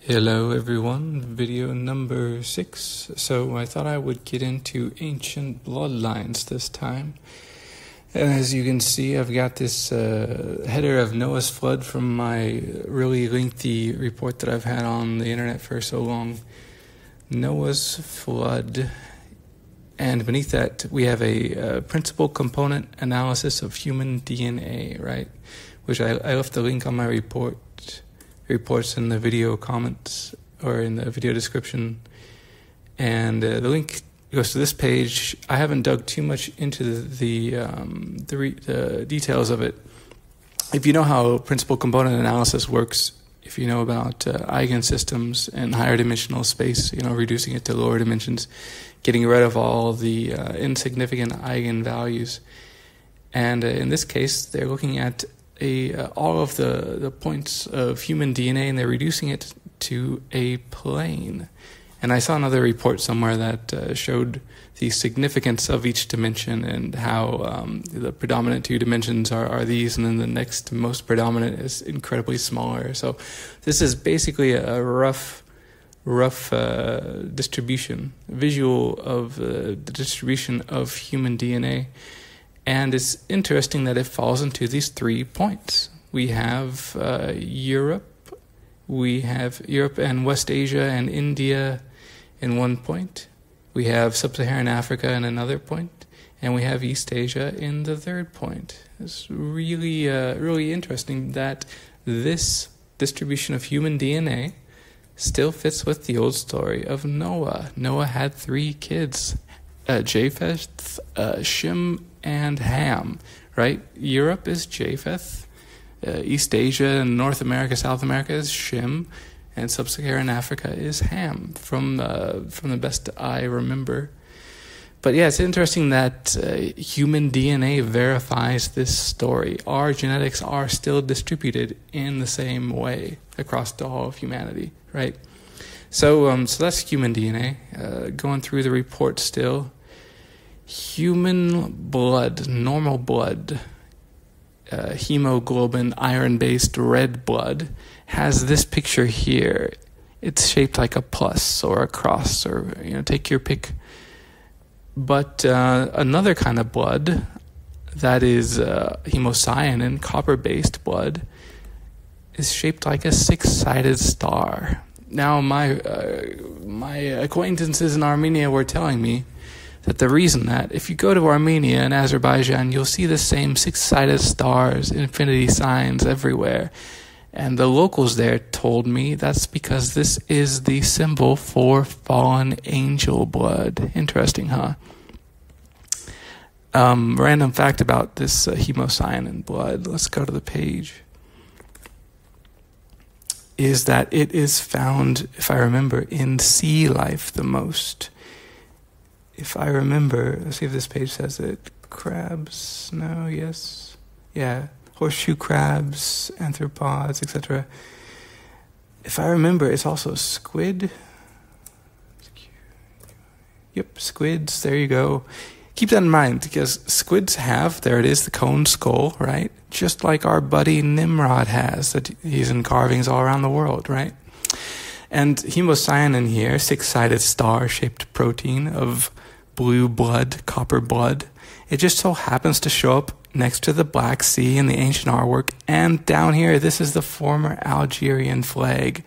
Hello everyone, video number 6. So I thought I would get into ancient bloodlines this time. And as you can see, I've got this header of Noah's flood from my really lengthy report that I've had on the internet for so long. Noah's flood. And beneath that, we have a principal component analysis of human DNA, right? Which I left the link on my reports in the video comments or in the video description, and the link goes to this page. I haven't dug too much into the details of it. If you know how principal component analysis works, if you know about eigensystems and higher dimensional space, reducing it to lower dimensions, getting rid of all the insignificant eigenvalues, and in this case, they're looking at all of the points of human DNA, and they're reducing it to a plane. And I saw another report somewhere that showed the significance of each dimension and how the predominant two dimensions are these, and then the next most predominant is incredibly smaller. So this is basically a rough distribution, visual of the distribution of human DNA. And it's interesting that it falls into these 3 points. We have Europe and West Asia and India in one point. We have Sub-Saharan Africa in another point, and we have East Asia in the third point. It's really interesting that this distribution of human DNA still fits with the old story of Noah. Noah had 3 kids, Japheth, Shem, and Ham, right? Europe is Japheth, East Asia and North America, South America is Shem, and Sub-Saharan Africa is Ham, from the best I remember. But yeah, it's interesting that human DNA verifies this story. Our genetics are still distributed in the same way across all of humanity, right? So that's human DNA. Going through the report still. Human blood, normal blood, hemoglobin, iron-based red blood, has this picture here. It's shaped like a plus or a cross, or take your pick. But another kind of blood, that is hemocyanin, copper-based blood, is shaped like a six-sided star. Now, my acquaintances in Armenia were telling me that the reason that if you go to Armenia and Azerbaijan, you'll see the same six-sided stars, infinity signs everywhere. And the locals there told me that's because this is the symbol for fallen angel blood. Interesting, huh? Random fact about this hemocyanin blood, let's go to the page, is that it is found, if I remember, in sea life the most. If I remember, let's see if this page says it. Crabs, no, yes. Yeah, horseshoe crabs, arthropods, etc. If I remember, it's also squid. Yep, squids, there you go. Keep that in mind, because squids have, there it is, the cone skull, right? Just like our buddy Nimrod has, that he's in carvings all around the world, right? And hemocyanin here, six-sided star-shaped protein of blue blood, copper blood. It just so happens to show up next to the Black Sea in the ancient artwork. And down here, this is the former Algerian flag.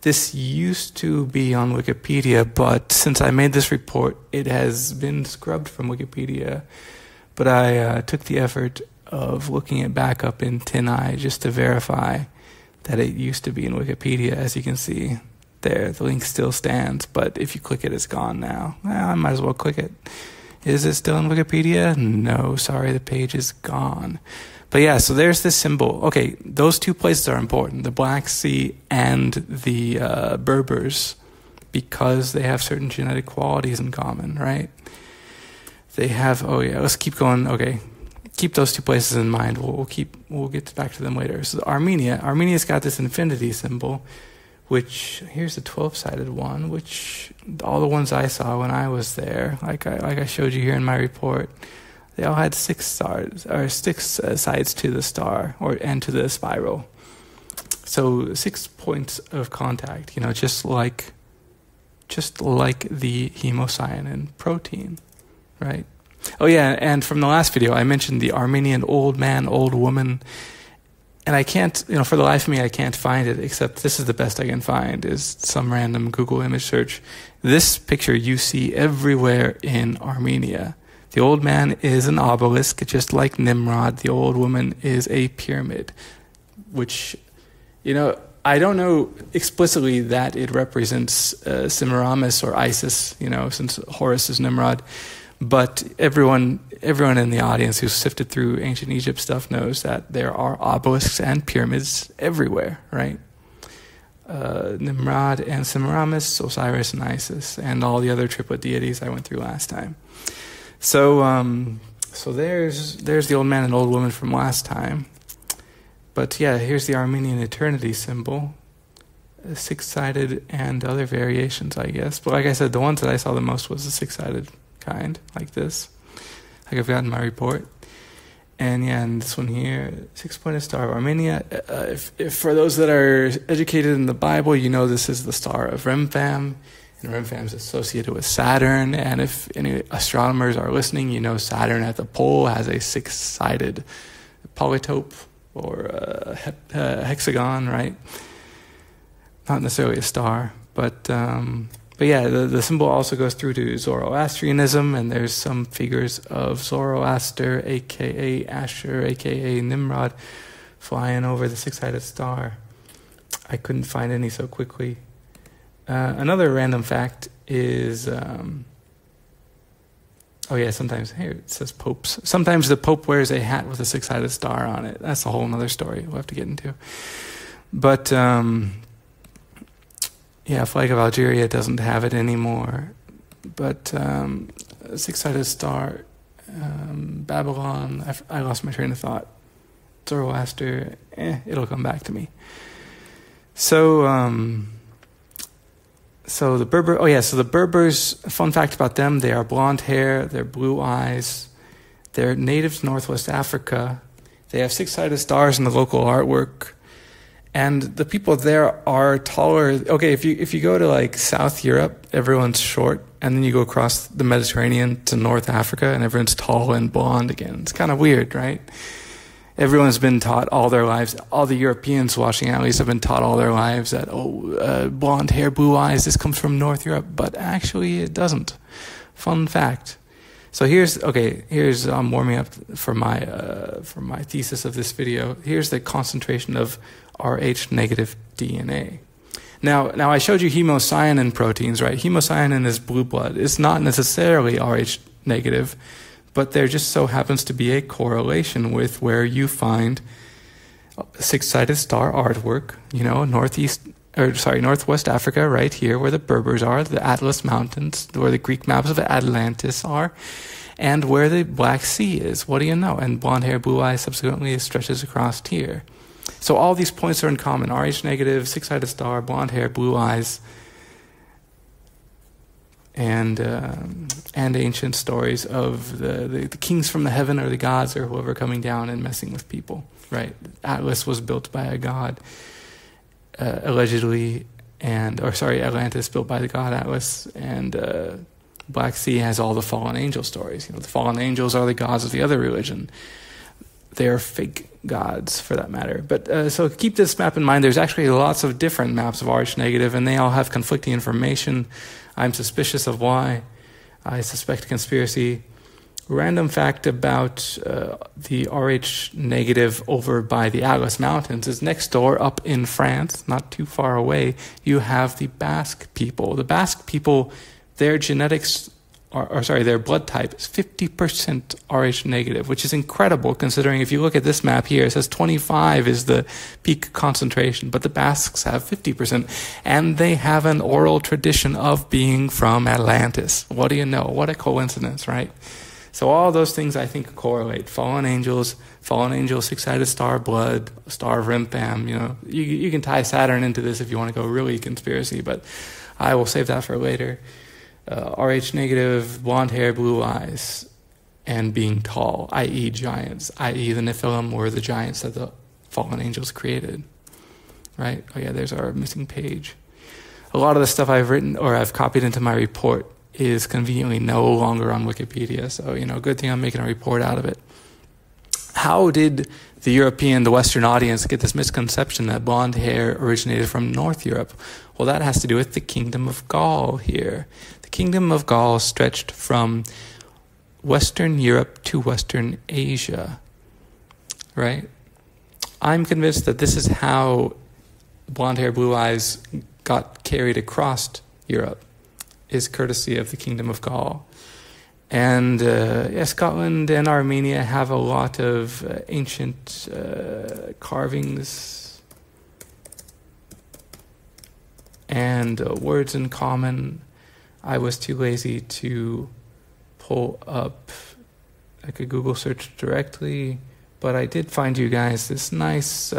This used to be on Wikipedia, but since I made this report, it has been scrubbed from Wikipedia. But I took the effort of looking it back up in TinEye just to verify that it used to be in Wikipedia, as you can see. There, the link still stands, but if you click it, it's gone now. Well, I might as well click it. Is it still in Wikipedia? No, sorry, the page is gone. But yeah, so there's this symbol. Okay, those 2 places are important, the Black Sea and the Berbers, because they have certain genetic qualities in common, right? They have, let's keep going. Okay, keep those 2 places in mind. We'll get back to them later. So Armenia's got this infinity symbol, which, here's the 12-sided one, which all the ones I saw when I was there, like I showed you here in my report, they all had 6 stars, or 6 sides to the star, and to the spiral. So 6 points of contact, just like the hemocyanin protein, right? Oh yeah, and from the last video, I mentioned the Armenian old man, old woman, and I can't, for the life of me, I can't find it, except this is the best I can find, is some random Google image search. This picture you see everywhere in Armenia. The old man is an obelisk, just like Nimrod. The old woman is a pyramid, which, I don't know explicitly that it represents Semiramis or Isis, since Horus is Nimrod. But everyone in the audience who's sifted through ancient Egypt stuff knows that there are obelisks and pyramids everywhere, right? Nimrod and Semiramis, Osiris and Isis, and all the other triplet deities I went through last time. So there's the old man and old woman from last time. But yeah, here's the Armenian eternity symbol, six-sided and other variations, I guess. But like I said, the ones that I saw the most was the six-sided kind, like this, like I've got in my report. And yeah, and this one here, 6-pointed star of Armenia. If for those that are educated in the Bible, this is the star of Remphan. And Remphan is associated with Saturn. And if any astronomers are listening, Saturn at the pole has a six-sided polytope or a hexagon, right? Not necessarily a star, but yeah, the symbol also goes through to Zoroastrianism, and there's some figures of Zoroaster, a.k.a. Asher, a.k.a. Nimrod, flying over the six-sided star. I couldn't find any so quickly. Another random fact is, sometimes, here it says popes. Sometimes the pope wears a hat with a six-sided star on it. That's a whole other story we'll have to get into. But, Flag of Algeria doesn't have it anymore. But six-sided star, Babylon, I lost my train of thought. Zoroaster, it'll come back to me. So the Berber, so the Berbers, fun fact about them, they are blonde hair, they're blue eyes, they're natives Northwest Africa, they have six-sided stars in the local artwork, and the people there are taller. Okay, if you go to like South Europe, everyone's short, and then you go across the Mediterranean to North Africa, and everyone's tall and blonde again. It's kind of weird, right? Everyone's been taught all their lives, all the Europeans watching at least have been taught all their lives that, blonde hair, blue eyes, this comes from North Europe, but actually it doesn't. Fun fact. So here's I'm warming up for my thesis of this video. Here's the concentration of Rh negative DNA. Now I showed you hemocyanin proteins, right? Hemocyanin is blue blood. It's not necessarily Rh negative, but there just so happens to be a correlation with where you find six-sided star artwork, Northwest Africa, right here, where the Berbers are, the Atlas Mountains, where the Greek maps of Atlantis are, and where the Black Sea is. What do you know? And blonde hair, blue eyes subsequently stretches across here. So all these points are in common. Rh negative, six-sided star, blonde hair, blue eyes, and ancient stories of the kings from the heaven or the gods or whoever coming down and messing with people, right? Atlas was built by a god, allegedly, Atlantis built by the god Atlas, and Black Sea has all the fallen angel stories. The fallen angels are the gods of the other religion. They are fake gods, for that matter. But so keep this map in mind. There's actually lots of different maps of Rh negative, and they all have conflicting information. I'm suspicious of why. I suspect conspiracy. Random fact about the Rh negative over by the Atlas Mountains is next door, up in France, not too far away, you have the Basque people. The Basque people, their genetics, their blood type is 50% Rh negative, which is incredible considering if you look at this map here, it says 25 is the peak concentration, but the Basques have 50%, and they have an oral tradition of being from Atlantis. What do you know? What a coincidence, right? So all those things I think correlate. Fallen angels, six-sided star, blood, star of Remphan. You can tie Saturn into this if you want to go really conspiracy, but I will save that for later. Rh negative, blonde hair, blue eyes, and being tall, i.e. giants, i.e. the Nephilim were the giants that the fallen angels created. right? Oh yeah, there's our missing page. A lot of the stuff I've written or I've copied into my report is conveniently no longer on Wikipedia. So, good thing I'm making a report out of it. How did the Western audience get this misconception that blonde hair originated from North Europe? Well, that has to do with the Kingdom of Gaul here. The Kingdom of Gaul stretched from Western Europe to Western Asia, right? I'm convinced that this is how blonde hair, blue eyes got carried across Europe, is courtesy of the Kingdom of Gaul. And Scotland and Armenia have a lot of ancient carvings and words in common. I was too lazy to pull up like a Google search directly, but I did find you guys this nice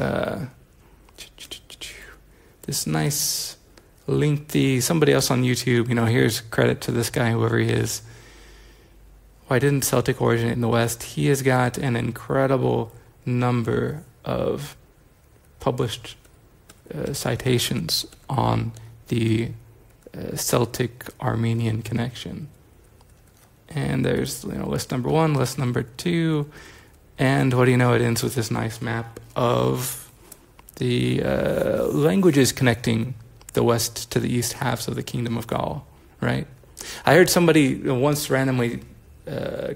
lengthy, somebody else on YouTube, here's credit to this guy, whoever he is. Why didn't Celtic originate in the West? He has got an incredible number of published citations on the Celtic-Armenian connection. And there's list number 1, list number 2, and what do you know, it ends with this nice map of the languages connecting the west to the east halves of the Kingdom of Gaul, right? I heard somebody once randomly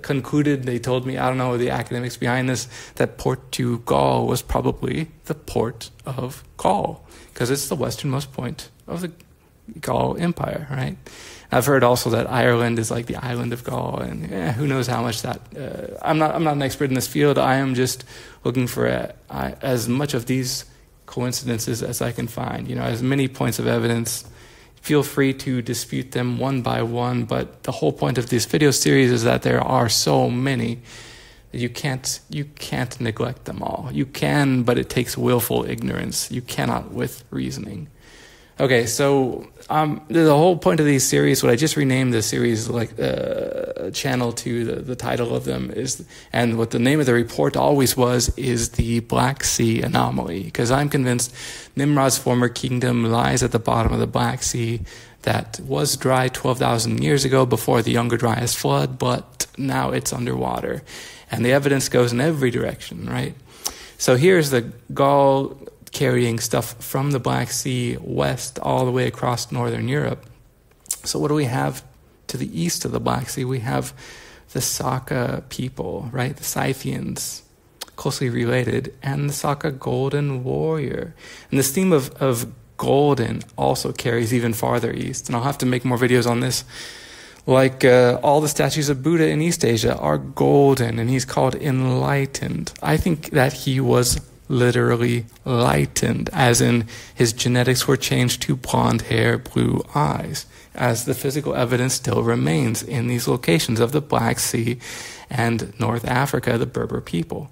concluded, they told me, I don't know the academics behind this, that Portugal was probably the port of Gaul, because it's the westernmost point of the Gaul Empire, right? I've heard also that Ireland is like the island of Gaul, and who knows how much that... I'm not an expert in this field. I am just looking for as much of these coincidences as I can find, as many points of evidence. Feel free to dispute them one by one, but the whole point of this video series is that there are so many that you can't neglect them all. You can, but it takes willful ignorance. You cannot with reasoning. Okay, so the whole point of these series, what I just renamed the series channel to the title of them is, and what the name of the report always was, is the Black Sea Anomaly. Because I'm convinced Nimrod's former kingdom lies at the bottom of the Black Sea that was dry 12,000 years ago before the Younger Dryas flood, but now it's underwater. And the evidence goes in every direction, right? So here's the Gaul carrying stuff from the Black Sea west all the way across northern Europe. So what do we have to the east of the Black Sea? We have the Saka people, right? The Scythians, closely related, and the Saka golden warrior. And this theme of golden also carries even farther east. And I'll have to make more videos on this. Like all the statues of Buddha in East Asia are golden, and he's called enlightened. I think that he was literally lightened, as in his genetics were changed to blonde hair, blue eyes, as the physical evidence still remains in these locations of the Black Sea and North Africa, the Berber people.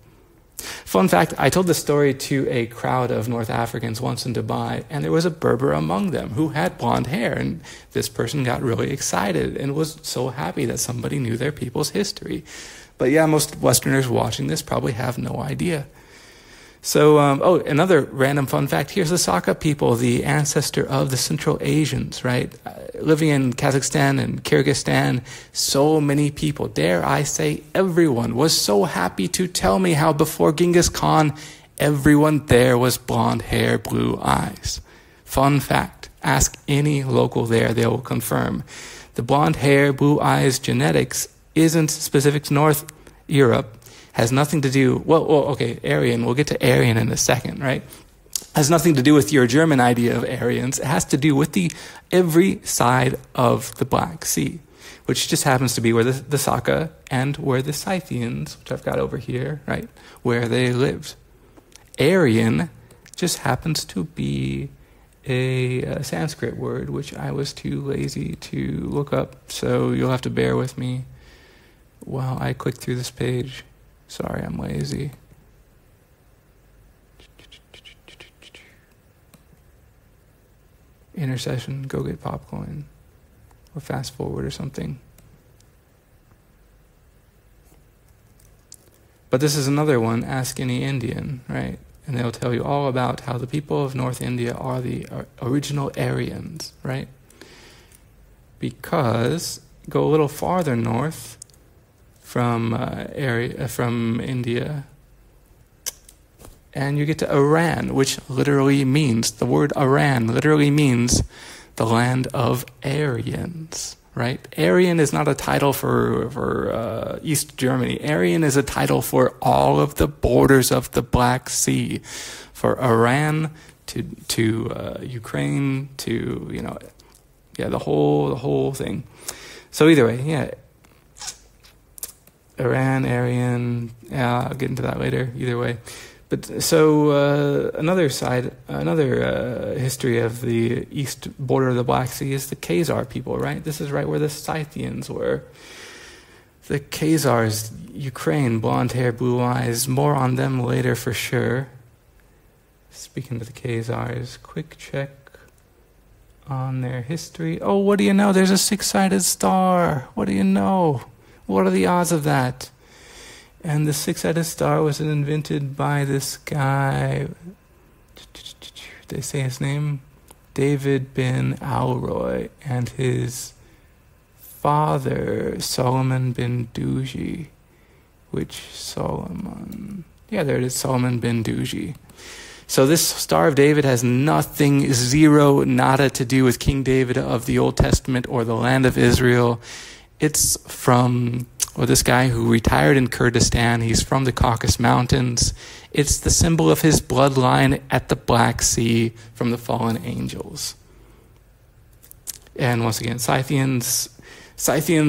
Fun fact, I told this story to a crowd of North Africans once in Dubai, and there was a Berber among them who had blonde hair, and this person got really excited and was so happy that somebody knew their people's history. But yeah, most Westerners watching this probably have no idea. So, another random fun fact. Here's the Saka people, the ancestor of the Central Asians, right? Living in Kazakhstan and Kyrgyzstan, so many people, dare I say everyone, was so happy to tell me how before Genghis Khan, everyone there was blonde hair, blue eyes. Fun fact. Ask any local there, they will confirm. The blonde hair, blue eyes genetics isn't specific to North Europe. Has nothing to do, okay, Aryan, we'll get to Aryan in a second, right? Has nothing to do with your German idea of Aryans. It has to do with every side of the Black Sea, which just happens to be where the Saka and where the Scythians, which I've got over here, right, where they lived. Aryan just happens to be a Sanskrit word, which I was too lazy to look up, so you'll have to bear with me while I click through this page. Sorry, I'm lazy. Intercession, go get popcorn. Or fast forward or something. But this is another one, ask any Indian, right? And they'll tell you all about how the people of North India are the original Aryans, right? Because go a little farther north from India, and you get to Iran, which literally means, the word Iran literally means the land of Aryans, right? Aryan is not a title for East Germany. Aryan is a title for all of the borders of the Black Sea, for Iran to Ukraine to the whole thing. So either way, Iran, Aryan. I'll get into that later. Either way. But so another history of the east border of the Black Sea is the Khazar people, right? This is right where the Scythians were. The Khazars, Ukraine, blonde hair, blue eyes. More on them later for sure. Speaking of the Khazars, quick check on their history. Oh, what do you know? There's a six-sided star. What do you know? What are the odds of that? And the six-sided star was invented by this guy. Did they say his name? David bin Alroy, and his father, Solomon bin Duji. Which Solomon? Yeah, there it is, Solomon bin Duji. So this Star of David has nothing, zero, nada to do with King David of the Old Testament or the land of Israel. It's from this guy who retired in Kurdistan. He's from the Caucasus Mountains. It's the symbol of his bloodline at the Black Sea from the fallen angels. And once again, Scythians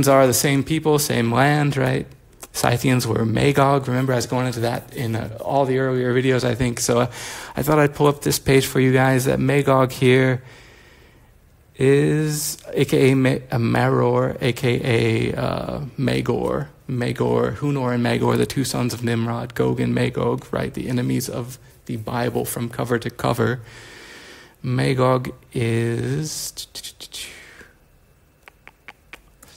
are the same people, same land, right? Scythians were Magog. Remember, I was going into that in all the earlier videos, I think. So I thought I'd pull up this page for you guys. That Magog here is a.k.a. Maror, a.k.a. Magor. Hunor and Magor, the two sons of Nimrod, Gog and Magog, right? The enemies of the Bible from cover to cover. Magog is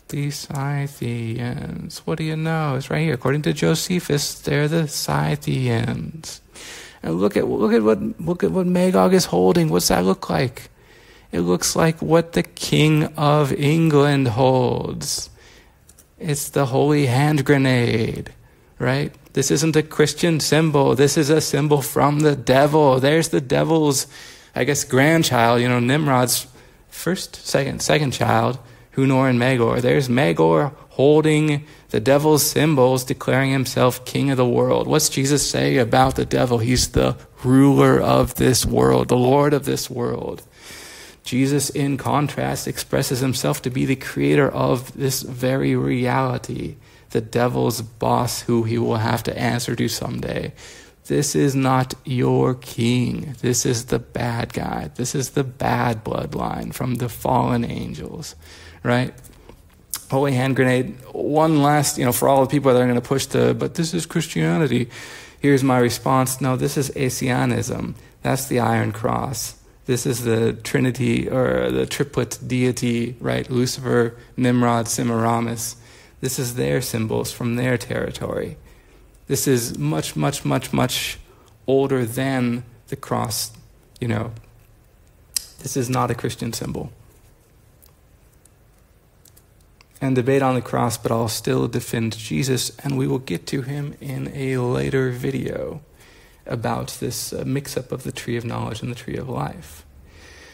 the Scythians. What do you know? It's right here. According to Josephus, they're the Scythians. And look at what Magog is holding. What's that look like? It looks like what the King of England holds. It's the holy hand grenade, right? This isn't a Christian symbol. This is a symbol from the devil. There's the devil's, grandchild, Nimrod's second child, Hunor and Magor. There's Magor holding the devil's symbols, declaring himself king of the world. What's Jesus say about the devil? He's the ruler of this world, the Lord of this world. Jesus, in contrast, expresses himself to be the creator of this very reality, the devil's boss who he will have to answer to someday. This is not your king. This is the bad guy. This is the bad bloodline from the fallen angels, right? Holy hand grenade. One last, for all the people that are going to push but this is Christianity. Here's my response. No, this is Asianism. That's the Iron Cross. This is the Trinity, or the triplet deity, right? Lucifer, Nimrod, Semiramis. This is their symbols from their territory. This is much, much, much, much older than the cross, This is not a Christian symbol. And debate on the cross, but I'll still defend Jesus, and we will get to him in a later video about this mix-up of the tree of knowledge and the tree of life.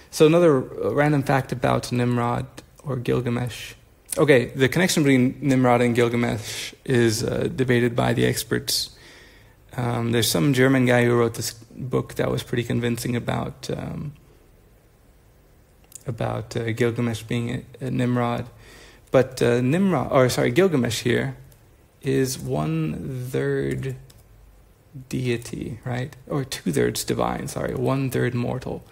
So another random fact about Nimrod or Gilgamesh. Okay, the connection between Nimrod and Gilgamesh is debated by the experts. There's some German guy who wrote this book that was pretty convincing about Gilgamesh being a Nimrod. But Gilgamesh here is 1/3 deity, right? Or 2/3 divine, 1/3 mortal.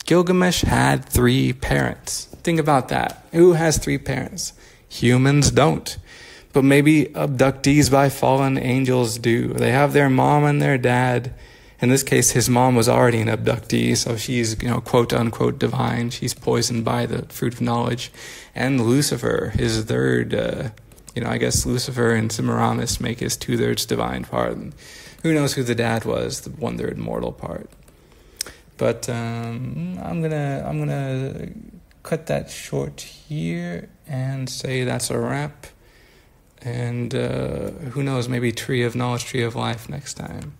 Gilgamesh had 3 parents. Think about that. Who has 3 parents? Humans don't. But maybe abductees by fallen angels do. They have their mom and their dad. In this case, his mom was already an abductee, so she's, quote unquote divine. She's poisoned by the fruit of knowledge. And Lucifer, his third I guess Lucifer and Semiramis make his 2/3 divine part, and who knows who the dad was, the 1/3 mortal part. But I'm gonna cut that short here and say that's a wrap. And who knows, maybe Tree of Knowledge, Tree of Life next time.